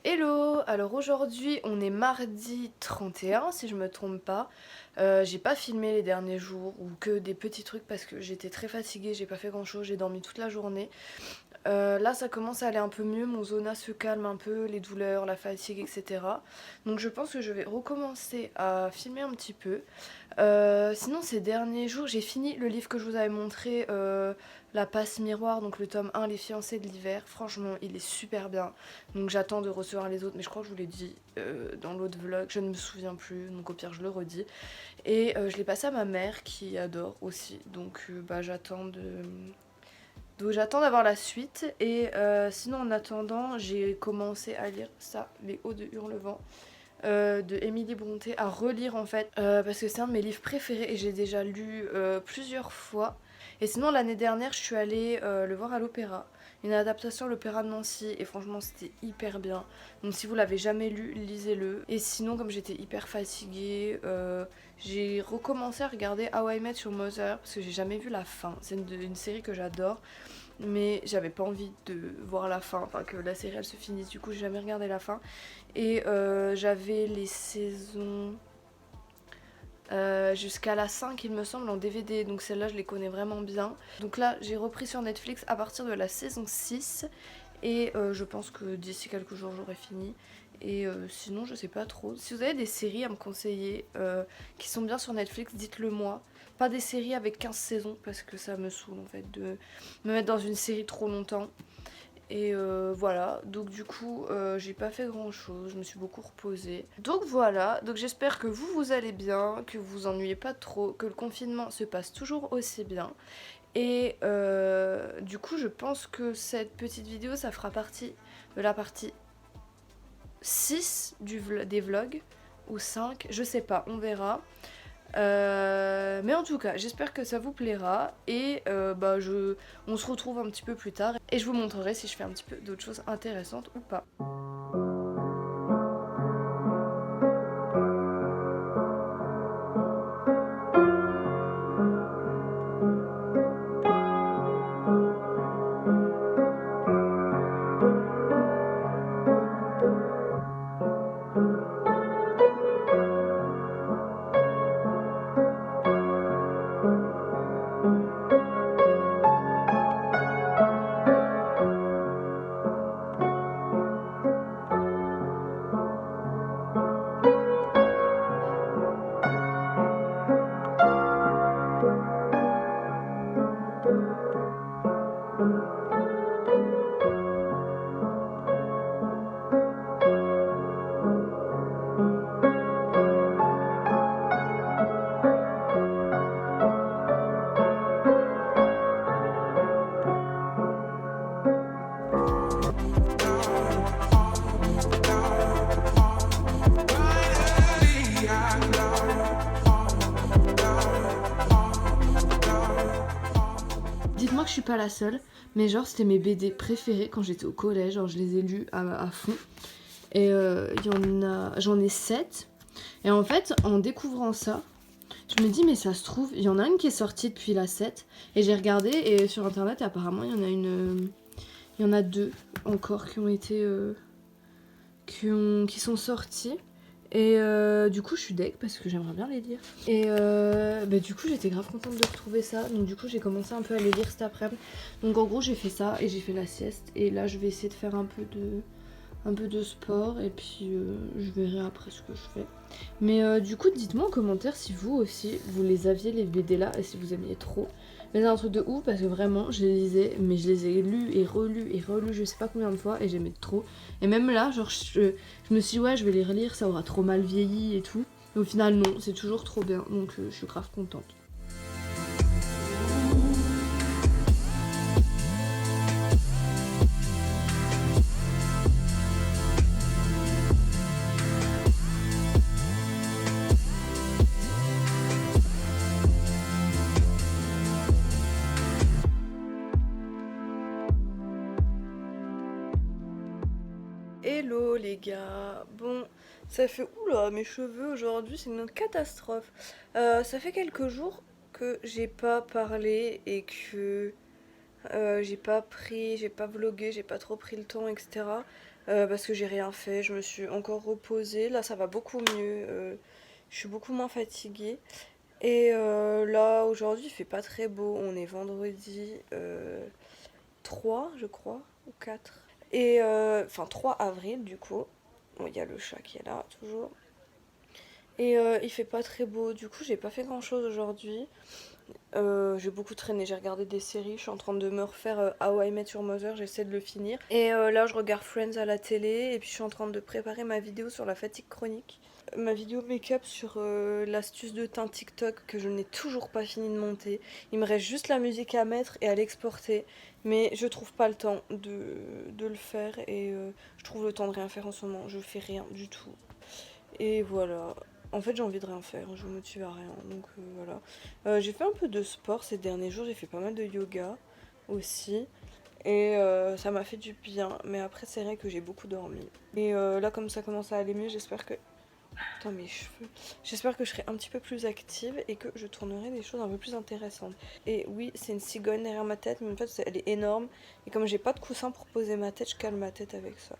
Hello! Alors aujourd'hui on est mardi 31 si je me trompe pas. J'ai pas filmé les derniers jours ou que des petits trucs parce que j'étais très fatiguée, j'ai pas fait grand chose, j'ai dormi toute la journée. Là ça commence à aller un peu mieux, mon zona se calme un peu, les douleurs, la fatigue, etc. Donc je pense que je vais recommencer à filmer un petit peu. Sinon ces derniers jours j'ai fini le livre que je vous avais montré, La passe miroir, donc le tome 1, Les fiancés de l'hiver. Franchement il est super bien. Donc j'attends de recevoir les autres, mais je crois que je vous l'ai dit dans l'autre vlog, je ne me souviens plus, donc au pire je le redis. Et je l'ai passé à ma mère qui adore aussi, donc j'attends d'avoir la suite. Et sinon en attendant j'ai commencé à lire ça, Les Hauts de Hurlevent, de Émilie Brontë, à relire en fait, parce que c'est un de mes livres préférés et j'ai déjà lu plusieurs fois. Et sinon l'année dernière je suis allée le voir à l'opéra, une adaptation à l'opéra de Nancy, et franchement c'était hyper bien. Donc si vous l'avez jamais lu, lisez-le. Et sinon comme j'étais hyper fatiguée, j'ai recommencé à regarder How I Met Your Mother parce que j'ai jamais vu la fin. C'est une série que j'adore, mais j'avais pas envie de voir la fin, enfin que la série elle se finisse, du coup j'ai jamais regardé la fin. Et j'avais les saisons jusqu'à la 5 il me semble en DVD, donc celle-là je les connais vraiment bien. Donc là j'ai repris sur Netflix à partir de la saison 6 et je pense que d'ici quelques jours j'aurai fini. Et sinon je sais pas trop. Si vous avez des séries à me conseiller qui sont bien sur Netflix, dites-le moi. Pas des séries avec 15 saisons parce que ça me saoule en fait de me mettre dans une série trop longtemps. Et voilà, donc du coup j'ai pas fait grand chose, je me suis beaucoup reposée. Donc voilà, donc j'espère que vous allez bien, que vous vous ennuyez pas trop, que le confinement se passe toujours aussi bien. Et du coup je pense que cette petite vidéo ça fera partie de la partie 6 des vlogs, ou 5, je sais pas, on verra. Mais en tout cas, j'espère que ça vous plaira et on se retrouve un petit peu plus tard et je vous montrerai si je fais un petit peu d'autres choses intéressantes ou pas. Dites-moi que je suis pas la seule, mais genre c'était mes BD préférés quand j'étais au collège, genre je les ai lus à fond. Et j'en ai 7. Et en fait, en découvrant ça, je me dis mais ça se trouve, il y en a une qui est sortie depuis la 7. Et j'ai regardé et sur internet et apparemment il y en a il y en a 2 encore qui ont été qui sont sortis. Et du coup je suis deg parce que j'aimerais bien les lire. Et du coup j'étais grave contente de retrouver ça. Donc du coup j'ai commencé un peu à les lire cet après-midi. Donc en gros j'ai fait ça et j'ai fait la sieste. Et là je vais essayer de faire un peu de sport. Et puis je verrai après ce que je fais. Mais du coup dites-moi en commentaire si vous aussi vous les aviez les BD là et si vous aimiez trop. Mais c'est un truc de ouf parce que vraiment je les lisais, mais je les ai lus et relus je sais pas combien de fois et j'aimais trop. Et même là genre je me suis dit ouais je vais les relire, ça aura trop mal vieilli et tout. Et au final non, c'est toujours trop bien, donc je suis grave contente. Hello les gars, bon ça fait oula mes cheveux aujourd'hui c'est une catastrophe. Ça fait quelques jours que j'ai pas parlé et que j'ai pas vlogué, j'ai pas trop pris le temps, etc. parce que j'ai rien fait. Je me suis encore reposée. Là, ça va beaucoup mieux. Je suis beaucoup moins fatiguée. Et là, aujourd'hui, il fait pas très beau. On est vendredi 3, je crois, ou 4. Et enfin, 3 avril, du coup. Bon, il y a le chat qui est là, toujours. Et il fait pas très beau. Du coup, j'ai pas fait grand chose aujourd'hui. J'ai beaucoup traîné, j'ai regardé des séries, je suis en train de me refaire How I Met Your Mother, j'essaie de le finir. Et là je regarde Friends à la télé et puis je suis en train de préparer ma vidéo sur la fatigue chronique. Ma vidéo make-up sur l'astuce de teint TikTok que je n'ai toujours pas fini de monter. Il me reste juste la musique à mettre et à l'exporter. Mais je trouve pas le temps de le faire et je trouve le temps de rien faire en ce moment. Je fais rien du tout. Et voilà. En fait, j'ai envie de rien faire, je me motive à rien. Donc voilà. J'ai fait un peu de sport ces derniers jours, j'ai fait pas mal de yoga aussi. Et ça m'a fait du bien. Mais après, c'est vrai que j'ai beaucoup dormi. Et là, comme ça commence à aller mieux, j'espère que. Putain, mes cheveux. J'espère que je serai un petit peu plus active et que je tournerai des choses un peu plus intéressantes. Et oui, c'est une cigogne derrière ma tête, mais en fait, elle est énorme. Et comme j'ai pas de coussin pour poser ma tête, je cale ma tête avec ça.